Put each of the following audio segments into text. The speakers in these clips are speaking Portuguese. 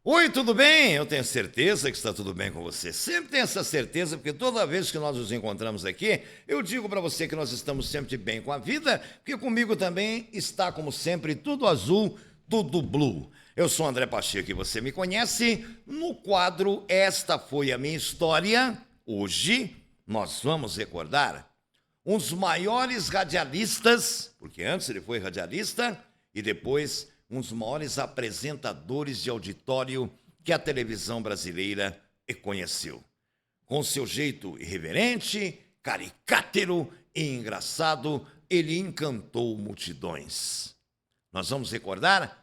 Oi, tudo bem? Eu tenho certeza que está tudo bem com você. Sempre tenho essa certeza, porque toda vez que nós nos encontramos aqui, eu digo para você que nós estamos sempre bem com a vida, porque comigo também está, como sempre, tudo azul, tudo blue. Eu sou André Pacheco e você me conhece. No quadro Esta Foi a Minha História, hoje nós vamos recordar um dos maiores radialistas, porque antes ele foi radialista e depois um dos maiores apresentadores de auditório que a televisão brasileira conheceu. Com seu jeito irreverente, caricátero e engraçado, ele encantou multidões. Nós vamos recordar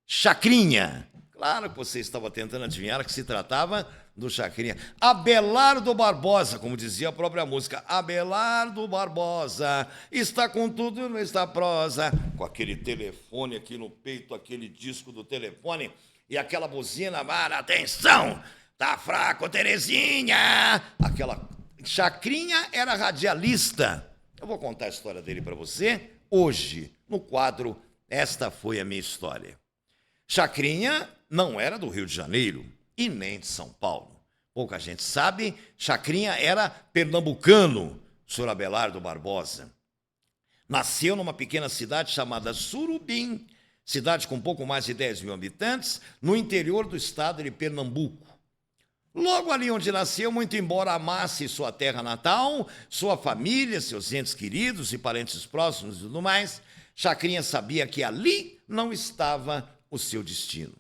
Chacrinha. Claro que você estava tentando adivinhar que se tratava do Chacrinha. Abelardo Barbosa, como dizia a própria música. Abelardo Barbosa está com tudo nesta prosa. Com aquele telefone aqui no peito, aquele disco do telefone e aquela buzina. Atenção, tá fraco, Terezinha. Aquela Chacrinha era radialista. Eu vou contar a história dele para você hoje, no quadro Esta Foi a Minha História. Chacrinha não era do Rio de Janeiro e nem de São Paulo. Pouca gente sabe, Chacrinha era pernambucano, Sr. Abelardo Barbosa. Nasceu numa pequena cidade chamada Surubim, cidade com pouco mais de 10 mil habitantes, no interior do estado de Pernambuco. Logo ali onde nasceu, muito embora amasse sua terra natal, sua família, seus entes queridos e parentes próximos e tudo mais, Chacrinha sabia que ali não estava o seu destino.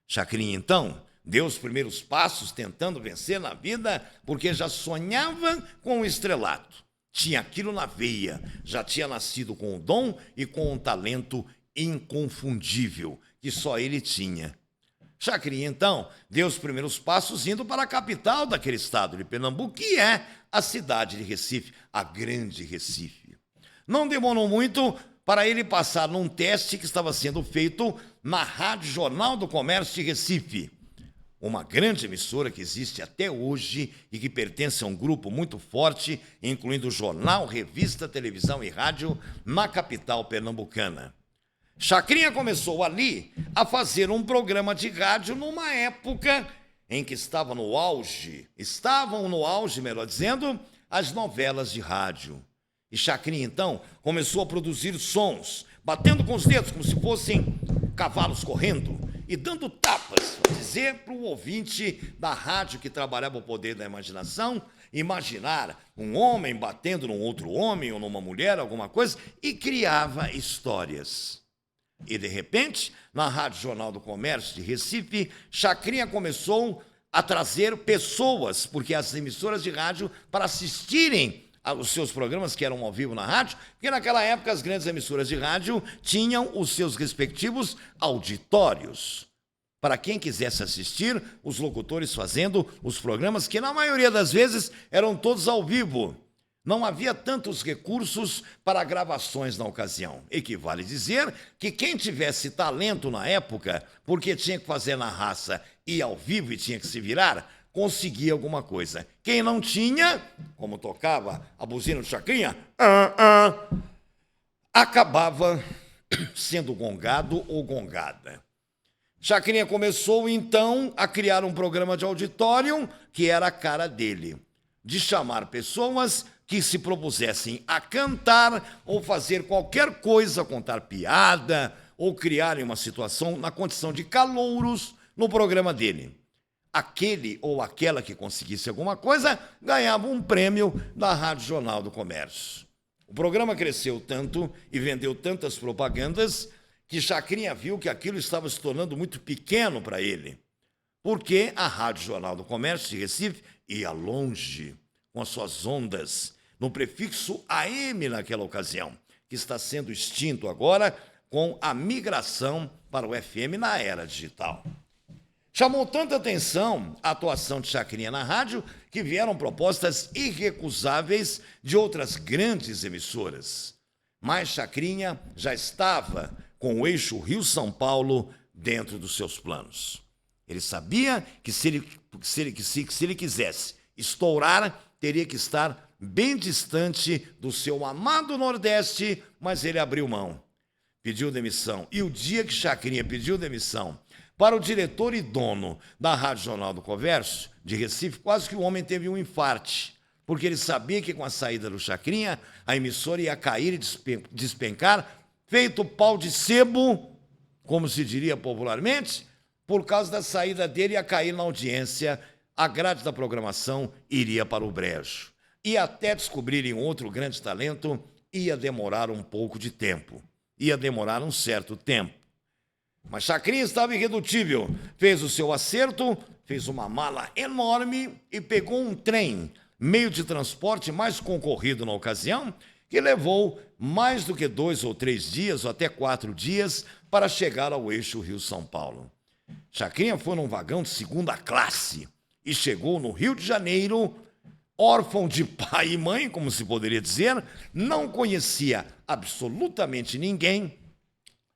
Chacrinha, então, deu os primeiros passos tentando vencer na vida, porque já sonhava com o estrelato. Tinha aquilo na veia, já tinha nascido com o dom e com um talento inconfundível, que só ele tinha. Chacrinha, então, deu os primeiros passos indo para a capital daquele estado de Pernambuco, que é a cidade de Recife, a grande Recife. Não demorou muito para ele passar num teste que estava sendo feito na Rádio Jornal do Comércio de Recife, uma grande emissora que existe até hoje e que pertence a um grupo muito forte, incluindo jornal, revista, televisão e rádio, na capital pernambucana. Chacrinha começou ali a fazer um programa de rádio numa época em que estavam no auge, melhor dizendo, as novelas de rádio. E Chacrinha, então, começou a produzir sons, batendo com os dedos como se fossem cavalos correndo e dando tapas, para dizer para o ouvinte da rádio que trabalhava o poder da imaginação, imaginar um homem batendo num outro homem ou numa mulher, alguma coisa, e criava histórias. E, de repente, na Rádio Jornal do Comércio de Recife, Chacrinha começou a trazer pessoas, porque as emissoras de rádio, para assistirem os seus programas que eram ao vivo na rádio, porque naquela época as grandes emissoras de rádio tinham os seus respectivos auditórios. Para quem quisesse assistir, os locutores fazendo os programas, que na maioria das vezes eram todos ao vivo. Não havia tantos recursos para gravações na ocasião. Equivale dizer que quem tivesse talento na época, porque tinha que fazer na raça e ao vivo e tinha que se virar, conseguia alguma coisa. Quem não tinha, como tocava a buzina do Chacrinha, acabava sendo gongado ou gongada. Chacrinha começou, então, a criar um programa de auditório que era a cara dele, de chamar pessoas que se propusessem a cantar ou fazer qualquer coisa, contar piada ou criarem uma situação na condição de calouros no programa dele. Aquele ou aquela que conseguisse alguma coisa ganhava um prêmio da Rádio Jornal do Comércio. O programa cresceu tanto e vendeu tantas propagandas que Chacrinha viu que aquilo estava se tornando muito pequeno para ele, porque a Rádio Jornal do Comércio de Recife ia longe com as suas ondas, no prefixo AM naquela ocasião, que está sendo extinto agora com a migração para o FM na era digital. Chamou tanta atenção a atuação de Chacrinha na rádio que vieram propostas irrecusáveis de outras grandes emissoras. Mas Chacrinha já estava com o eixo Rio-São Paulo dentro dos seus planos. Ele sabia que se ele quisesse estourar, teria que estar bem distante do seu amado Nordeste, mas ele abriu mão, pediu demissão. E o dia que Chacrinha pediu demissão para o diretor e dono da Rádio Jornal do Comércio, de Recife, quase que o homem teve um infarte, porque ele sabia que com a saída do Chacrinha, a emissora ia cair e despencar, feito pau de sebo, como se diria popularmente, por causa da saída dele ia cair na audiência, a grade da programação iria para o brejo. E até descobrirem outro grande talento, ia demorar um pouco de tempo, ia demorar um certo tempo. Mas Chacrinha estava irredutível, fez o seu acerto, fez uma mala enorme e pegou um trem, meio de transporte mais concorrido na ocasião, que levou mais do que 2 ou 3 dias, ou até 4 dias, para chegar ao eixo Rio-São Paulo. Chacrinha foi num vagão de segunda classe e chegou no Rio de Janeiro, órfão de pai e mãe, como se poderia dizer, não conhecia absolutamente ninguém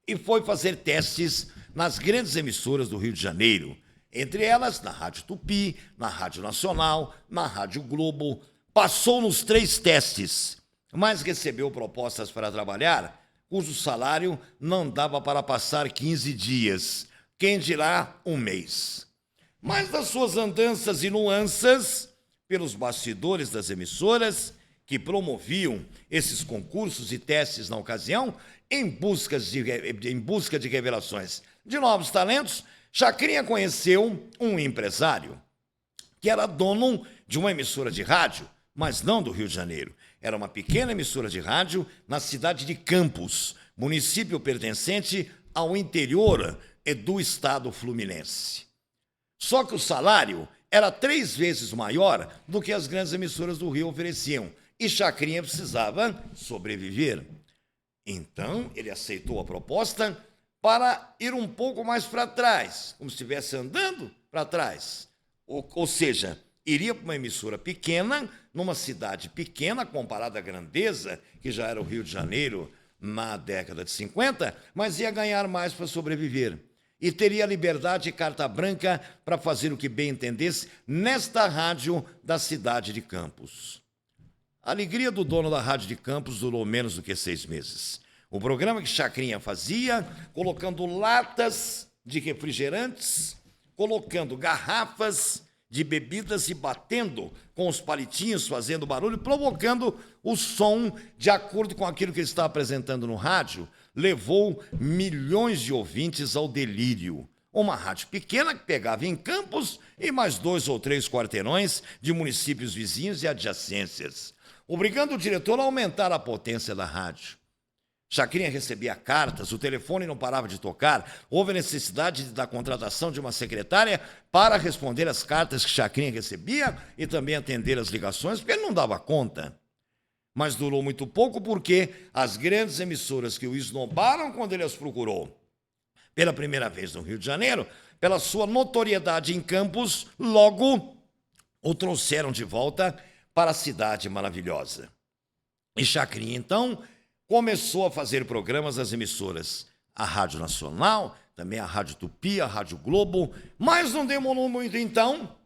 e foi fazer testes nas grandes emissoras do Rio de Janeiro, entre elas na Rádio Tupi, na Rádio Nacional, na Rádio Globo. Passou nos 3 testes, mas recebeu propostas para trabalhar, cujo salário não dava para passar 15 dias, quem dirá um mês. Mas das suas andanças e nuanças pelos bastidores das emissoras, que promoviam esses concursos e testes na ocasião, em busca de revelações de novos talentos, Chacrinha conheceu um empresário que era dono de uma emissora de rádio, mas não do Rio de Janeiro. Era uma pequena emissora de rádio na cidade de Campos, município pertencente ao interior do estado fluminense. Só que o salário era 3 vezes maior do que as grandes emissoras do Rio ofereciam, e Chacrinha precisava sobreviver. Então, ele aceitou a proposta para ir um pouco mais para trás, como se estivesse andando para trás. Ou seja, iria para uma emissora pequena, numa cidade pequena, comparada à grandeza, que já era o Rio de Janeiro na década de 50, mas ia ganhar mais para sobreviver. E teria liberdade e carta branca para fazer o que bem entendesse nesta rádio da cidade de Campos. A alegria do dono da Rádio de Campos durou menos do que 6 meses. O programa que Chacrinha fazia, colocando latas de refrigerantes, colocando garrafas de bebidas e batendo com os palitinhos, fazendo barulho, provocando o som de acordo com aquilo que ele estava apresentando no rádio, levou milhões de ouvintes ao delírio. Uma rádio pequena que pegava em Campos e mais 2 ou 3 quarteirões de municípios vizinhos e adjacências, obrigando o diretor a aumentar a potência da rádio. Chacrinha recebia cartas, o telefone não parava de tocar, houve a necessidade da contratação de uma secretária para responder às cartas que Chacrinha recebia e também atender as ligações, porque ele não dava conta. Mas durou muito pouco porque as grandes emissoras que o esnobaram quando ele as procurou pela primeira vez no Rio de Janeiro, pela sua notoriedade em Campos, logo o trouxeram de volta para a cidade maravilhosa. E Chacrinha, então, começou a fazer programas nas emissoras, a Rádio Nacional, também a Rádio Tupi, a Rádio Globo, mas não demorou muito então,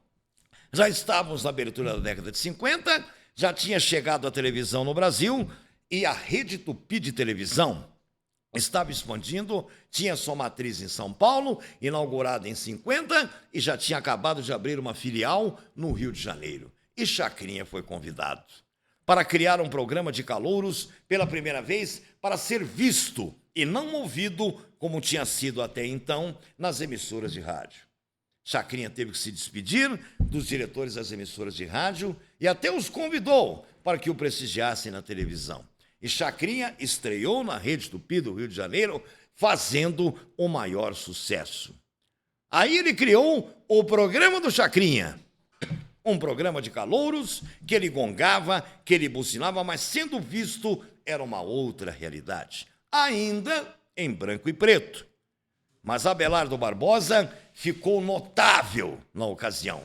já estávamos na abertura da década de 50, já tinha chegado a televisão no Brasil e a Rede Tupi de televisão estava expandindo, tinha sua matriz em São Paulo, inaugurada em 50, e já tinha acabado de abrir uma filial no Rio de Janeiro. E Chacrinha foi convidado para criar um programa de calouros pela primeira vez, para ser visto e não ouvido como tinha sido até então nas emissoras de rádio. Chacrinha teve que se despedir dos diretores das emissoras de rádio e até os convidou para que o prestigiassem na televisão. E Chacrinha estreou na Rede Tupi do Rio de Janeiro, fazendo o maior sucesso. Aí ele criou o programa do Chacrinha, um programa de calouros que ele gongava, que ele bucinava, mas sendo visto era uma outra realidade, ainda em branco e preto. Mas Abelardo Barbosa ficou notável na ocasião.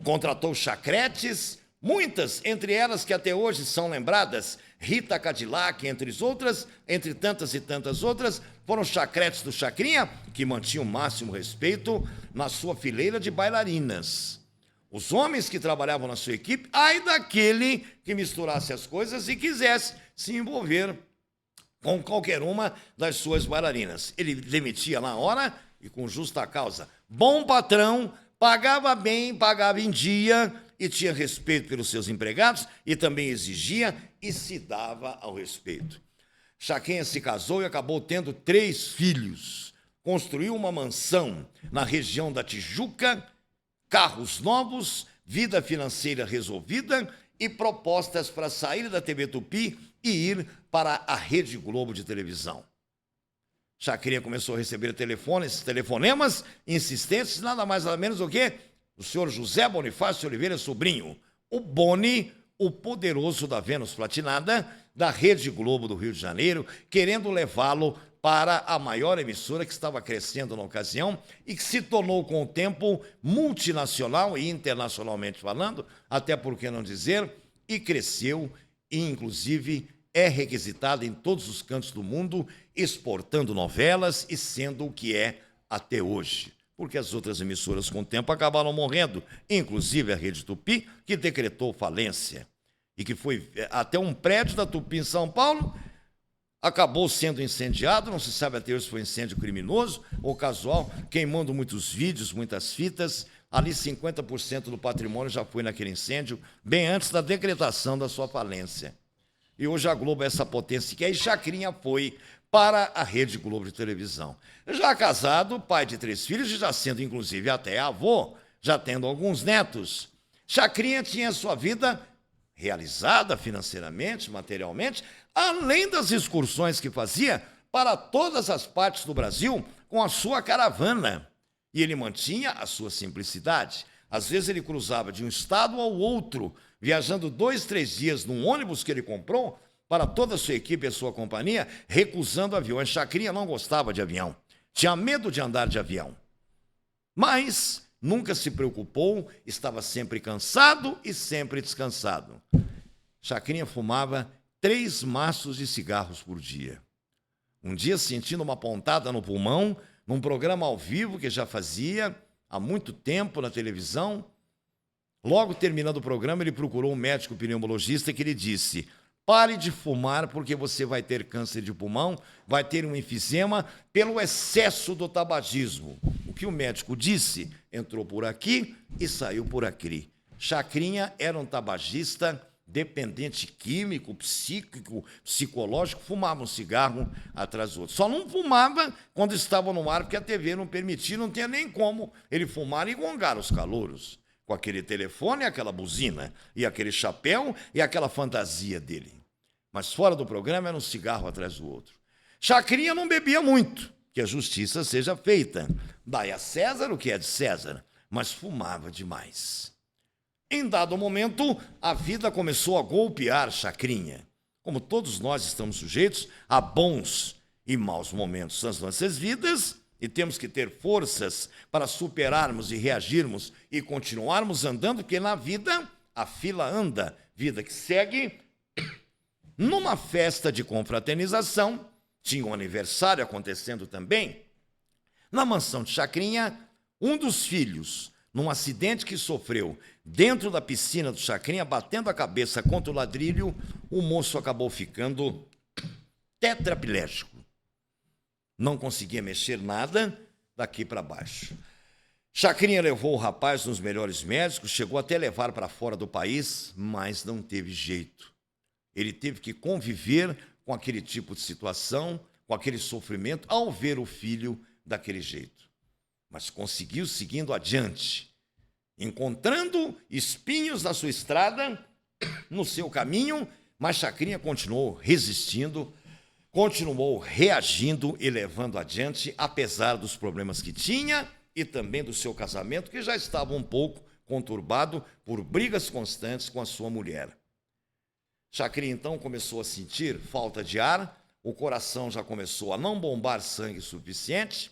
Contratou chacretes, muitas, entre elas que até hoje são lembradas, Rita Cadillac, entre tantas e tantas outras, foram chacretes do Chacrinha, que mantinham o máximo respeito na sua fileira de bailarinas. Os homens que trabalhavam na sua equipe, ai daquele que misturasse as coisas e quisesse se envolver com qualquer uma das suas bailarinas. Ele demitia na hora e com justa causa. Bom patrão, pagava bem, pagava em dia e tinha respeito pelos seus empregados e também exigia e se dava ao respeito. Chacrinha se casou e acabou tendo 3 filhos. Construiu uma mansão na região da Tijuca, carros novos, vida financeira resolvida e propostas para sair da TV Tupi e ir para a Rede Globo de televisão. Chacrinha começou a receber telefonemas insistentes, nada mais nada menos do que o senhor José Bonifácio Oliveira Sobrinho, o Boni, o poderoso da Vênus Platinada, da Rede Globo do Rio de Janeiro, querendo levá-lo para a maior emissora que estava crescendo na ocasião e que se tornou com o tempo multinacional e internacionalmente falando, até por que não dizer, e cresceu e inclusive é requisitada em todos os cantos do mundo, exportando novelas e sendo o que é até hoje. Porque as outras emissoras com o tempo acabaram morrendo, inclusive a Rede Tupi, que decretou falência. E que foi até um prédio da Tupi em São Paulo, acabou sendo incendiado, não se sabe até hoje se foi incêndio criminoso ou casual, queimando muitos vídeos, muitas fitas. Ali 50% do patrimônio já foi naquele incêndio, bem antes da decretação da sua falência. E hoje a Globo é essa potência que é, e Chacrinha foi para a Rede Globo de televisão. Já casado, pai de 3 filhos, e já sendo inclusive até avô, já tendo alguns netos. Chacrinha tinha sua vida realizada financeiramente, materialmente, além das excursões que fazia para todas as partes do Brasil com a sua caravana. E ele mantinha a sua simplicidade. Às vezes ele cruzava de um estado ao outro, viajando 2, 3 dias num ônibus que ele comprou para toda a sua equipe e a sua companhia, recusando aviões. Chacrinha não gostava de avião, tinha medo de andar de avião. Mas nunca se preocupou, estava sempre cansado e sempre descansado. Chacrinha fumava 3 maços de cigarros por dia. Um dia, sentindo uma pontada no pulmão, num programa ao vivo que já fazia há muito tempo na televisão, logo terminando o programa, ele procurou um médico pneumologista que lhe disse: pare de fumar porque você vai ter câncer de pulmão, vai ter um enfisema pelo excesso do tabagismo. O que o médico disse, entrou por aqui e saiu por aqui. Chacrinha era um tabagista dependente químico, psíquico, psicológico, fumava um cigarro atrás do outro. Só não fumava quando estava no ar, porque a TV não permitia, não tinha nem como ele fumar e gongar os calouros, com aquele telefone, aquela buzina, e aquele chapéu e aquela fantasia dele. Mas fora do programa era um cigarro atrás do outro. Chacrinha não bebia muito, que a justiça seja feita. Dai a César o que é de César, mas fumava demais. Em dado momento, a vida começou a golpear Chacrinha. Como todos nós estamos sujeitos a bons e maus momentos nas nossas vidas, e temos que ter forças para superarmos e reagirmos e continuarmos andando, porque na vida a fila anda, vida que segue. Numa festa de confraternização, tinha um aniversário acontecendo também, na mansão de Chacrinha, um dos filhos, num acidente que sofreu dentro da piscina do Chacrinha, batendo a cabeça contra o ladrilho, o moço acabou ficando tetraplégico. Não conseguia mexer nada daqui para baixo. Chacrinha levou o rapaz nos melhores médicos, chegou até levar para fora do país, mas não teve jeito. Ele teve que conviver com aquele tipo de situação, com aquele sofrimento, ao ver o filho daquele jeito. Mas conseguiu seguindo adiante, encontrando espinhos na sua estrada, no seu caminho, mas Chacrinha continuou resistindo, continuou reagindo e levando adiante, apesar dos problemas que tinha e também do seu casamento, que já estava um pouco conturbado por brigas constantes com a sua mulher. Chacrinha, então, começou a sentir falta de ar, o coração já começou a não bombar sangue suficiente,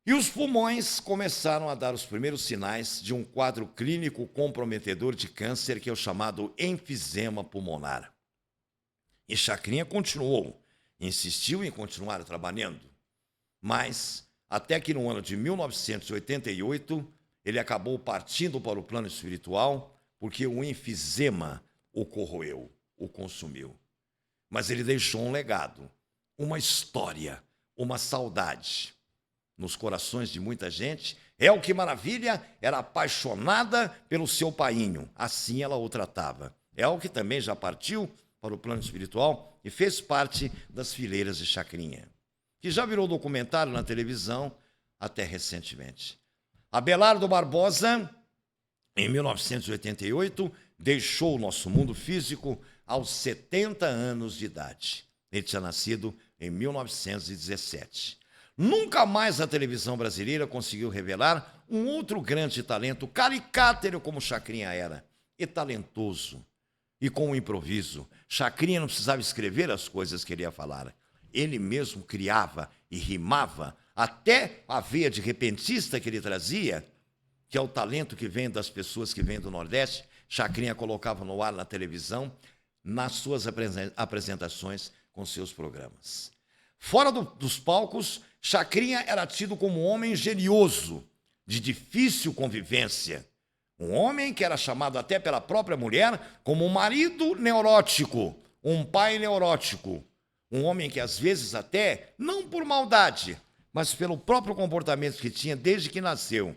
e os pulmões começaram a dar os primeiros sinais de um quadro clínico comprometedor de câncer, que é o chamado enfisema pulmonar. E Chacrinha continuou, insistiu em continuar trabalhando. Mas, até que no ano de 1988, ele acabou partindo para o plano espiritual, porque o enfisema o corroeu, o consumiu. Mas ele deixou um legado, uma história, uma saudade nos corações de muita gente. El Que Maravilha era apaixonada pelo seu painho, assim ela o tratava. El Que também já partiu para o plano espiritual e fez parte das fileiras de Chacrinha, que já virou documentário na televisão até recentemente. Abelardo Barbosa, em 1988, deixou o nosso mundo físico aos 70 anos de idade. Ele tinha nascido em 1917. Nunca mais a televisão brasileira conseguiu revelar um outro grande talento, caricátero como Chacrinha era, e talentoso, e com o improviso. Chacrinha não precisava escrever as coisas que ele ia falar. Ele mesmo criava e rimava, até a veia de repentista que ele trazia, que é o talento que vem das pessoas que vêm do Nordeste. Chacrinha colocava no ar na televisão, nas suas apresentações com seus programas. Fora dos palcos, Chacrinha era tido como um homem genioso, de difícil convivência. Um homem que era chamado até pela própria mulher como um marido neurótico, um pai neurótico. Um homem que às vezes até, não por maldade, mas pelo próprio comportamento que tinha desde que nasceu,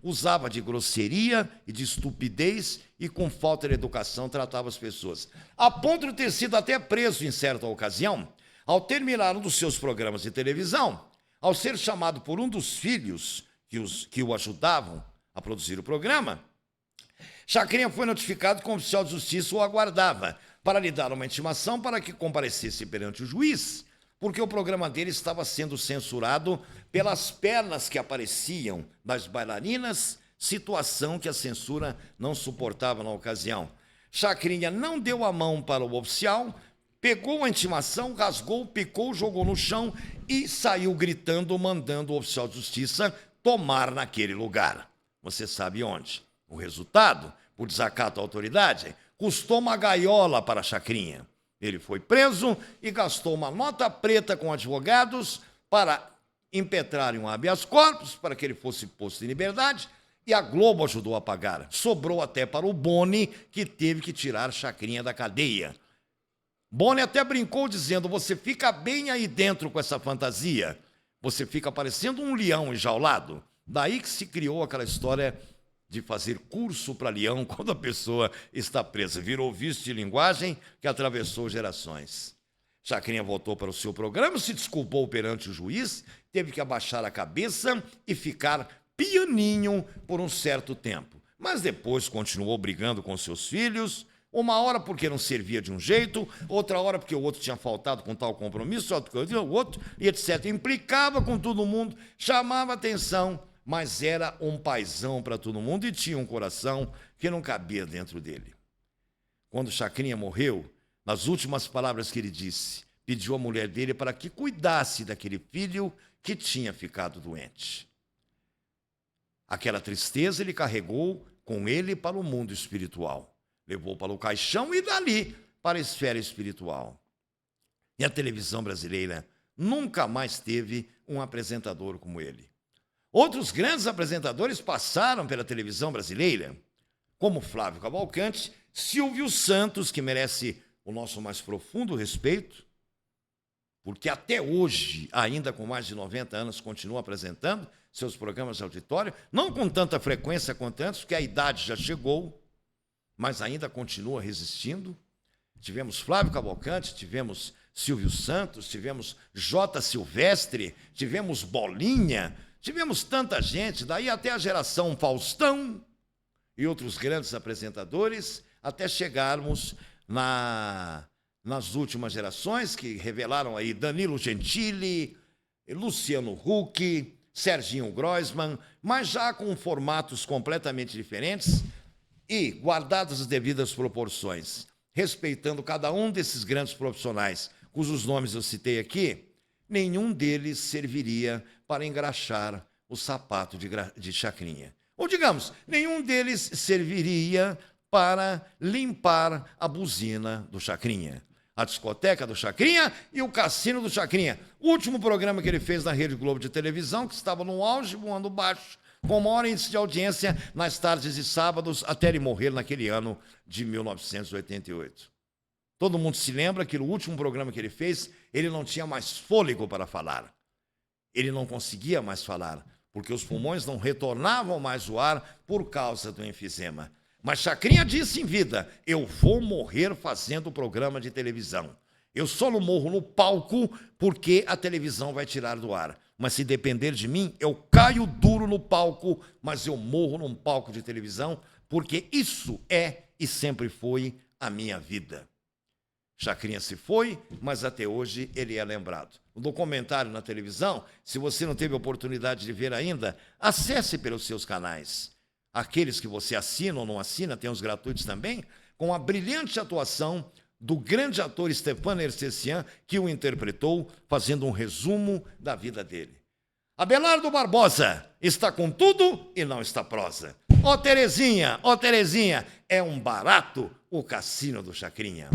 usava de grosseria e de estupidez e com falta de educação tratava as pessoas. A ponto de ter sido até preso em certa ocasião, ao terminar um dos seus programas de televisão, ao ser chamado por um dos filhos que o ajudavam a produzir o programa, Chacrinha foi notificado que o oficial de justiça o aguardava para lhe dar uma intimação para que comparecesse perante o juiz, porque o programa dele estava sendo censurado pelas pernas que apareciam das bailarinas, situação que a censura não suportava na ocasião. Chacrinha não deu a mão para o oficial, pegou a intimação, rasgou, picou, jogou no chão e saiu gritando, mandando o oficial de justiça tomar naquele lugar. Você sabe onde? O resultado, por desacato à autoridade, custou uma gaiola para Chacrinha. Ele foi preso e gastou uma nota preta com advogados para impetrarem um habeas corpus, para que ele fosse posto em liberdade, e a Globo ajudou a pagar. Sobrou até para o Boni, que teve que tirar Chacrinha da cadeia. Boni até brincou dizendo: você fica bem aí dentro com essa fantasia, você fica parecendo um leão enjaulado. Daí que se criou aquela história de fazer curso para leão quando a pessoa está presa. Virou vício de linguagem que atravessou gerações. Chacrinha voltou para o seu programa, se desculpou perante o juiz, teve que abaixar a cabeça e ficar pianinho por um certo tempo. Mas depois continuou brigando com seus filhos, uma hora porque não servia de um jeito, outra hora porque o outro tinha faltado com tal compromisso, o outro, e etc. Implicava com todo mundo, chamava atenção, mas era um paizão para todo mundo e tinha um coração que não cabia dentro dele. Quando Chacrinha morreu, nas últimas palavras que ele disse, pediu à mulher dele para que cuidasse daquele filho que tinha ficado doente. Aquela tristeza ele carregou com ele para o mundo espiritual. Levou para o caixão e dali para a esfera espiritual. E a televisão brasileira nunca mais teve um apresentador como ele. Outros grandes apresentadores passaram pela televisão brasileira, como Flávio Cavalcante, Silvio Santos, que merece o nosso mais profundo respeito, porque até hoje, ainda com mais de 90 anos, continua apresentando seus programas de auditório, não com tanta frequência quanto antes, porque a idade já chegou, mas ainda continua resistindo. Tivemos Flávio Cavalcante, tivemos Silvio Santos, tivemos J. Silvestre, tivemos Bolinha, tivemos tanta gente, daí até a geração Faustão e outros grandes apresentadores, até chegarmos nas últimas gerações, que revelaram aí Danilo Gentili, Luciano Huck, Serginho Groisman, mas já com formatos completamente diferentes e guardadas as devidas proporções, respeitando cada um desses grandes profissionais, cujos nomes eu citei aqui. Nenhum deles serviria para engraxar o sapato de Chacrinha. Ou, digamos, nenhum deles serviria para limpar a buzina do Chacrinha. a discoteca do Chacrinha e o cassino do Chacrinha. O último programa que ele fez na Rede Globo de televisão, que estava no auge, voando baixo, com maior índice de audiência nas tardes e sábados, até ele morrer naquele ano de 1988. Todo mundo se lembra que no último programa que ele fez, ele não tinha mais fôlego para falar. Ele não conseguia mais falar, porque os pulmões não retornavam mais o ar por causa do enfisema. Mas Chacrinha disse em vida: eu vou morrer fazendo o programa de televisão. Eu só não morro no palco porque a televisão vai tirar do ar. Mas se depender de mim, eu caio duro no palco, mas eu morro num palco de televisão, porque isso é e sempre foi a minha vida. Chacrinha se foi, mas até hoje ele é lembrado. O documentário na televisão, se você não teve oportunidade de ver ainda, acesse pelos seus canais. Aqueles que você assina ou não assina, tem os gratuitos também, com a brilhante atuação do grande ator Stéphane Ercecian, que o interpretou, fazendo um resumo da vida dele. Abelardo Barbosa está com tudo e não está prosa. Ó Terezinha, é um barato o cassino do Chacrinha.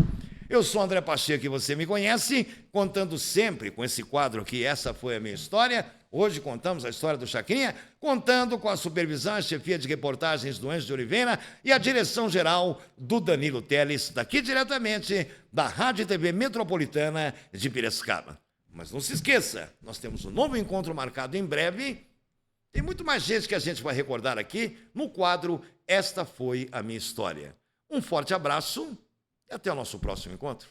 Eu sou André Pacheco e você me conhece, contando sempre com esse quadro aqui, essa foi a minha história. Hoje contamos a história do Chacrinha, contando com a supervisão e chefia de reportagens do Anjo de Oliveira e a direção geral do Danilo Teles, daqui diretamente da Rádio e TV Metropolitana de Piracicaba. Mas não se esqueça, nós temos um novo encontro marcado em breve. Tem muito mais gente que a gente vai recordar aqui no quadro Esta Foi a Minha História. Um forte abraço e até o nosso próximo encontro.